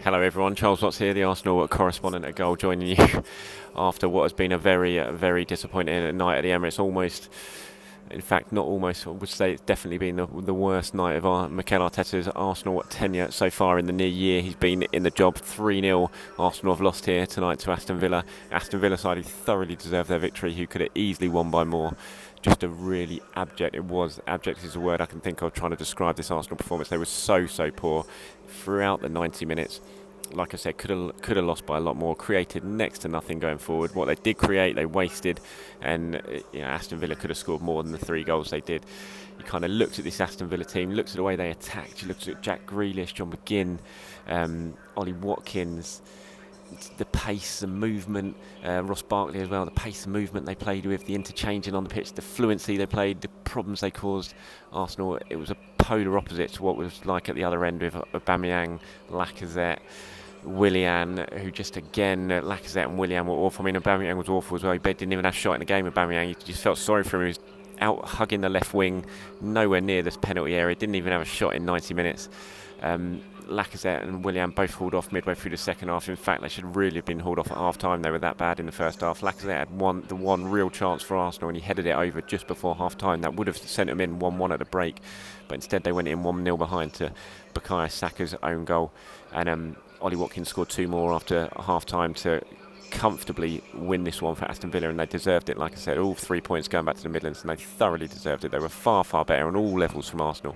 Hello everyone, Charles Watts here, the Arsenal correspondent at Goal, joining you after what has been a very disappointing night at the Emirates. Almost, in fact, not almost, I would say it's definitely been the worst night of Mikel Arteta's Arsenal tenure so far in the near year. He's been in the job 3-0. Arsenal have lost here tonight to Aston Villa. Aston Villa side who thoroughly deserved their victory, who could have easily won by more. Just a really abject is a word I can think of trying to describe this Arsenal performance. They were so poor throughout the 90 minutes. Like I said, could have lost by a lot more. Created next to nothing going forward. What they did create, they wasted, and Aston Villa could have scored more than the 3 goals they did. You kind of looked at this Aston Villa team, looked at the way they attacked. You looked at Jack Grealish, John McGinn, Ollie Watkins. The pace, the movement, Ross Barkley as well, the pace and movement they played with, the interchanging on the pitch, the fluency they played, the problems they caused Arsenal. It was a polar opposite to what was like at the other end with Aubameyang, Lacazette, Willian, who just again, Lacazette and Willian were awful. I mean, Aubameyang was awful as well. He didn't even have a shot in the game. Aubameyang, you just felt sorry for him. He was out hugging the left wing, nowhere near this penalty area. Didn't even have a shot in 90 minutes. Lacazette and Willian both hauled off midway through the second half. In fact, they should really have been hauled off at half time. They were that bad in the first half. Lacazette had the one real chance for Arsenal, and he headed it over just before half time. That would have sent them in 1-1 at the break, but instead they went in 1-0 behind to Bukayo Saka's own goal. And Ollie Watkins scored 2 more after half time to comfortably win this one for Aston Villa, and they deserved it. Like I said, all 3 points going back to the Midlands, and they thoroughly deserved it. They were far better on all levels from Arsenal,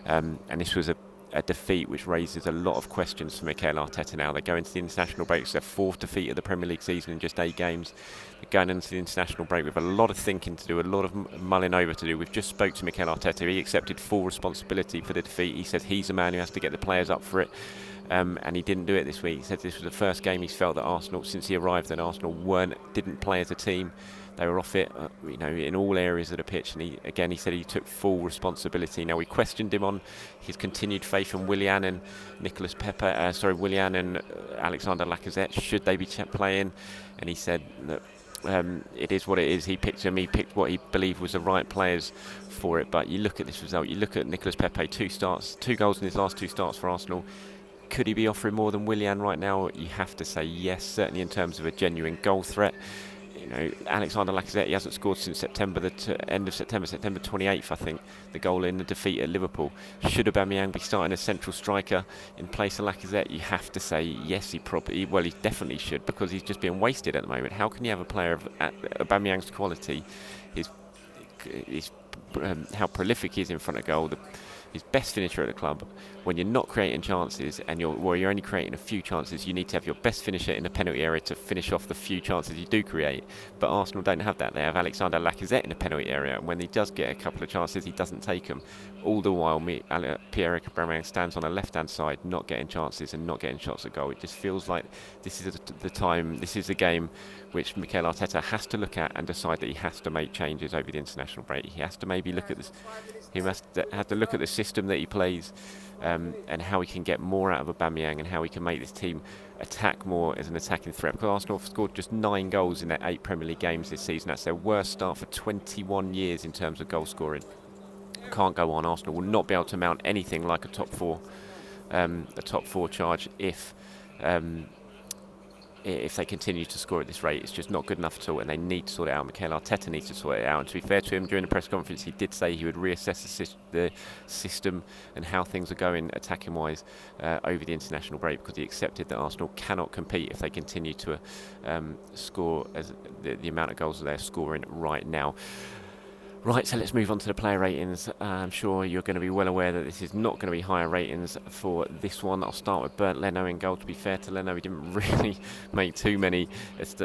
and this was a defeat which raises a lot of questions for Mikel Arteta now. They go into the international break. It's their 4th defeat of the Premier League season in just 8 games. They're going into the international break with a lot of thinking to do, a lot of mulling over to do. We've just spoke to Mikel Arteta. He accepted full responsibility for the defeat. He said he's the man who has to get the players up for it. And he didn't do it this week. He said this was the first game he's felt that Arsenal, since he arrived, that Arsenal didn't play as a team. They were off it, in all areas of the pitch. And he said he took full responsibility. Now, we questioned him on his continued faith in Willian and Willian and Alexander Lacazette. Should they be playing? And he said that it is what it is. He picked them. He picked what he believed was the right players for it. But you look at this result. You look at Nicolas Pepe, 2 goals in his last 2 starts for Arsenal. Could he be offering more than Willian right now? You have to say yes, certainly in terms of a genuine goal threat. Alexander Lacazette, he hasn't scored since September 28th, I think, the goal in the defeat at Liverpool. Should Aubameyang be starting as central striker in place of Lacazette? You have to say yes, he definitely should, because he's just being wasted at the moment. How can you have a player of Aubameyang's quality, how prolific he is in front of goal, his best finisher at the club, when you're not creating chances and you're only creating a few chances? You need to have your best finisher in the penalty area to finish off the few chances you do create. But Arsenal don't have that. They have Alexander Lacazette in the penalty area, and when he does get a couple of chances, he doesn't take them. All the while, Pierre-Emerick Aubameyang stands on the left-hand side, not getting chances and not getting shots at goal. It just feels like this is the time, this is the game which Mikel Arteta has to look at and decide that he has to make changes over the international break. He has to maybe look at this. He must have to look at the system that he plays, and how he can get more out of Aubameyang, and how he can make this team attack more as an attacking threat. Because Arsenal have scored just 9 goals in their 8 Premier League games this season. That's their worst start for 21 years in terms of goal scoring. Can't go on. Arsenal will not be able to mount anything like a top four charge if they continue to score at this rate. It's just not good enough at all, and they need to sort it out. Mikel Arteta needs to sort it out. And to be fair to him, during the press conference, he did say he would reassess the system and how things are going attacking wise over the international break, because he accepted that Arsenal cannot compete if they continue to score as the amount of goals that they're scoring right now. Right, so let's move on to the player ratings. I'm sure you're going to be well aware that this is not going to be higher ratings for this one. I'll start with Bernd Leno in goal. To be fair to Leno, he didn't really make too many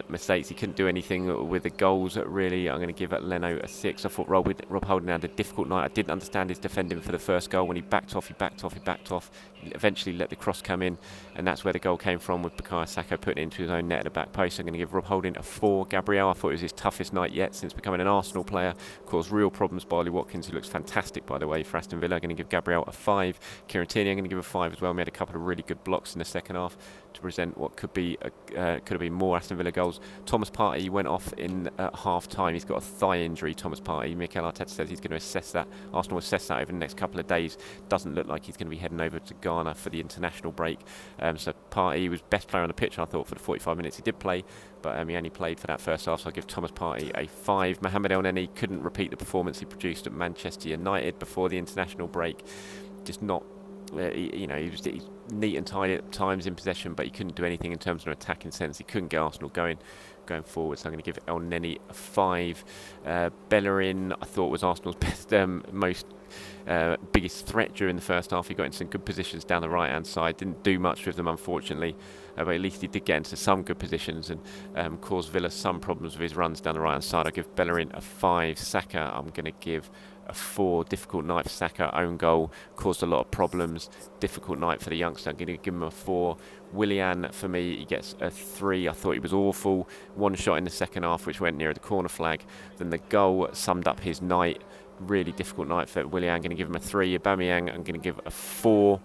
mistakes. He couldn't do anything with the goals, really. I'm going to give Leno a 6. I thought Rob Holding had a difficult night. I didn't understand his defending for the first goal. When he backed off. He eventually let the cross come in, and that's where the goal came from, with Bukayo Saka putting it into his own net at the back post. I'm going to give Rob Holding a 4. Gabriel, I thought it was his toughest night yet since becoming an Arsenal player. Of course, caused real problems by Ollie Watkins, who looks fantastic, by the way, for Aston Villa. I'm going to give Gabriel a 5. Kieran Tierney, I'm going to give a 5 as well. We had a couple of really good blocks in the second half to present what could have been more Aston Villa goals. Thomas Partey went off in at half time. He's got a thigh injury, Thomas Partey. Mikel Arteta says he's going to assess that. Arsenal will assess that over the next couple of days. Doesn't look like he's going to be heading over to Ghana for the international break. So Partey was best player on the pitch, I thought, for the 45 minutes he did play, but he only played for that first half, so I'll give Thomas Partey a 5. Mohamed El Neni couldn't repeat the performance he produced at Manchester United before the international break. Just not, he was neat and tidy at times in possession, but he couldn't do anything in terms of an attacking sense. He couldn't get Arsenal going forward, so I'm going to give El Neni a 5. Bellerin, I thought, was Arsenal's best, most biggest threat during the first half. He got into some good positions down the right hand side, didn't do much with them, unfortunately, but at least he did get into some good positions and caused Villa some problems with his runs down the right hand side. I give Bellerin a 5. Saka, I'm going to give a 4. Difficult night for Saka. Own goal, caused a lot of problems. Difficult night for the youngster. I'm going to give him a 4. Willian, for me, he gets a 3. I thought he was awful. One shot in the second half which went near the corner flag. Then the goal summed up his night. Really difficult night for Willian. I'm going to give him a 3. Aubameyang, I'm going to give a 4.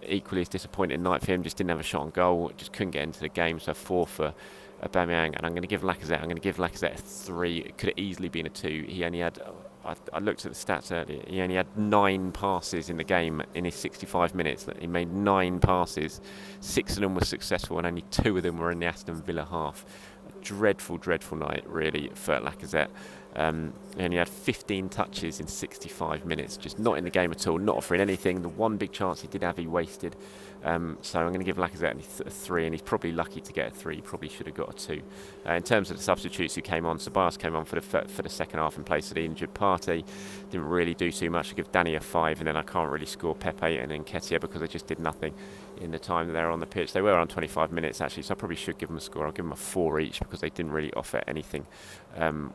Equally as disappointing night for him. Just didn't have a shot on goal. Just couldn't get into the game. So 4 for Aubameyang. And I'm going to give Lacazette a 3. It could have easily been a 2. He only had, I looked at the stats earlier, he only had 9 passes in the game in his 65 minutes. He made 9 passes. 6 of them were successful and only 2 of them were in the Aston Villa half. A dreadful night, really, for Lacazette. He only had 15 touches in 65 minutes, just not in the game at all, not offering anything. The one big chance he did have, he wasted. So I'm going to give Lacazette a 3, and he's probably lucky to get a 3. Probably should have got a 2. In terms of the substitutes who came on, Ceballos came on for the second half in place of the injured Partey. Didn't really do too much. I give Danny a 5, and then I can't really score Pepe and Nketiah because they just did nothing in the time that they were on the pitch. They were on 25 minutes actually, so I probably should give them a score. I'll give them a 4 each because they didn't really offer anything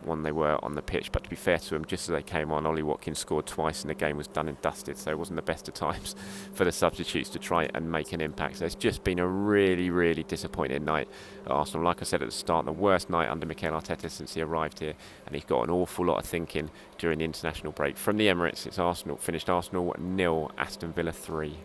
when they were on the pitch. But to be fair to them, just as they came on, Ollie Watkins scored twice and the game was done and dusted, so it wasn't the best of times for the substitutes to try and make an impact. So it's just been a really disappointing night at Arsenal. Like I said at the start, the worst night under Mikel Arteta since he arrived here, and he's got an awful lot of thinking during the international break. From the Emirates, it's Arsenal, finished Arsenal 0, Aston Villa 3.